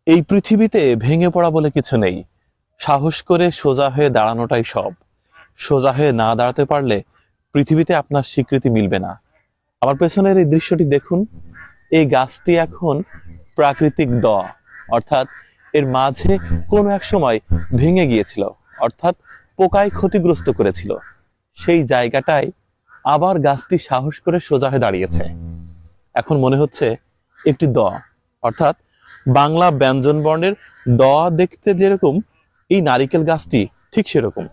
এই পৃথিবীতে ভেঙে পড়া বলে কিছু নেই। সাহস করে সোজা হয়ে দাঁড়ানোটাই সব। সোজা হয়ে না দাঁড়াতে পারলে পৃথিবীতে আপনার স্বীকৃতি মিলবে না। আমার পেছনের এই দৃশ্যটি দেখুন। এই গাছটি এখন প্রাকৃতিক দোয়া, অর্থাৎ এর মাঝে কোনো এক সময় ভেঙে গিয়েছিল, অর্থাৎ পোকায় ক্ষতিগ্রস্ত করেছিল। সেই জায়গাটায় আবার গাছটি সাহস করে সোজা হয়ে দাঁড়িয়েছে। এখন মনে হচ্ছে একটি দ, অর্থাৎ বাংলা ব্যঞ্জন বর্ণের দ দেখতে যেরকম, এই নারিকেল গাছটি ঠিক সেরকম।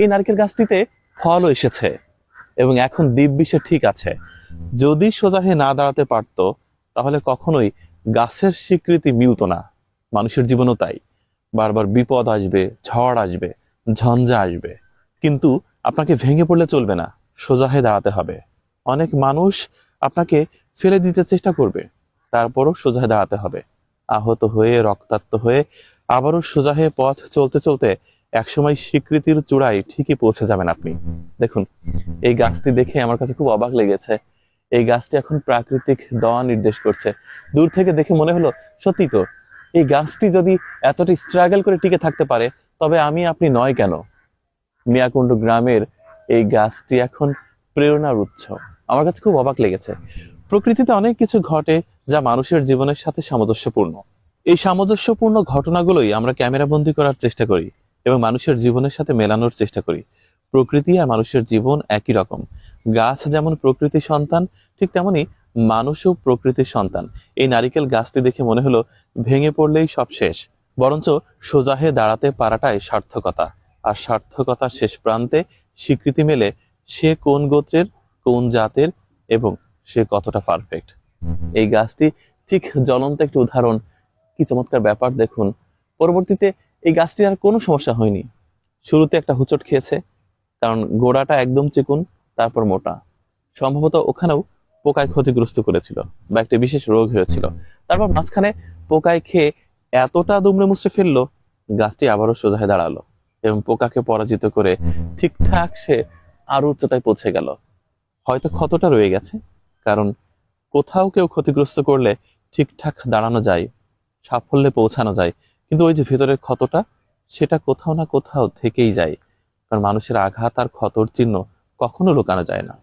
এই নারিকেল গাছটিতে ফলও এসেছে এবং এখন দিব্যিসে ঠিক আছে। যদি সোজা হয়ে না দাঁড়াতে পারতো তাহলে কখনোই গাছের স্বীকৃতি মিলতো না। মানুষের জীবনও তাই, বারবার বিপদ আসবে, ঝড় আসবে, ঝঞ্ঝা আসবে, কিন্তু আপনাকে ভেঙে পড়লে চলবে না, সোজা হয়ে দাঁড়াতে হবে। অনেক মানুষ আপনাকে ফেলে দিতে চেষ্টা করবে, তারপরও সোজা হয়ে দাঁড়াতে হবে। আহত হয়ে, রক্তাক্ত হয়ে আবারও সোজা হয়ে পথ চলতে চলতে একসময় স্বীকৃতির চূড়ায় ঠিকই পৌঁছে যাবেন আপনি। দেখুন, এই গাছটি দেখে আমার কাছে খুব অবাক লেগেছে। এই গাছটি এখন প্রাকৃতিক দোয়া নির্দেশ করছে। দূর থেকে দেখে মনে হলো সত্যি তো, এই গাছটি যদি এতটা স্ট্রাগল করে টিকে থাকতে পারে, তবে আমি আপনি নয় কেন? মিয়াকুণ্ডু গ্রামের এই গাছটি এখন প্রেরণার উৎস। আমার কাছে খুব অবাক লেগেছে। প্রকৃতিতে অনেক কিছু ঘটে যা মানুষের জীবনের সাথে সামঞ্জস্যপূর্ণ। এই সামঞ্জস্যপূর্ণ ঘটনাগুলোই আমরা ক্যামেরাবন্দি করার চেষ্টা করি এবং মানুষের জীবনের সাথে মেলানোর চেষ্টা করি। প্রকৃতি আর মানুষের জীবন একই রকম। গাছ যেমন প্রকৃতির সন্তান, ঠিক তেমনি মানুষও প্রকৃতির সন্তান। এই নারিকেল গাছটি দেখে মনে হলো ভেঙে পড়লেই সব শেষ, বরঞ্চ সোজা হয়ে দাঁড়াতে পারাটাই সার্থকতা। আর সার্থকতার শেষ প্রান্তে স্বীকৃতি মেলে সে কোন গোত্রের, কোন জাতের এবং সে কতটা পারফেক্ট। এই গাছটি ঠিক জ্বলন্ত একটি উদাহরণ। কি চমৎকার ব্যাপার দেখুন। পরবর্তীতে এই গাছটির আর কোনো সমস্যা হয়নি। শুরুতে একটা হোঁচট খেয়েছে, কারণ গোড়াটা একদম চিকুন, তারপর মোটা। সম্ভবত ওখানেও পোকায় ক্ষতিগ্রস্ত করেছিল বা একটা বিশেষ রোগ হয়েছিল। তারপর মাঝখানে পোকায় খেয়ে এতটা দুমড়ে মুচড়ে ফেললো, গাছটি আবারও সোজা হয়ে দাঁড়ালো এবং পোকাকে পরাজিত করে ঠিকঠাক সে আরো উচ্চতায় পৌঁছে গেল। হয়তো ক্ষতটা রয়ে গেছে, কারণ কোথাও কেউ ক্ষতিগ্রস্ত করলে ঠিকঠাক দাঁড়ানো যায়, সাফল্যে পৌঁছানো যায়, কিন্তু ওই যে ভেতরের ক্ষতটা, সেটা কোথাও না কোথাও থেকেই যায়। কারণ মানুষের আঘাত আর ক্ষতর চিহ্ন কখনো লুকানো যায় না।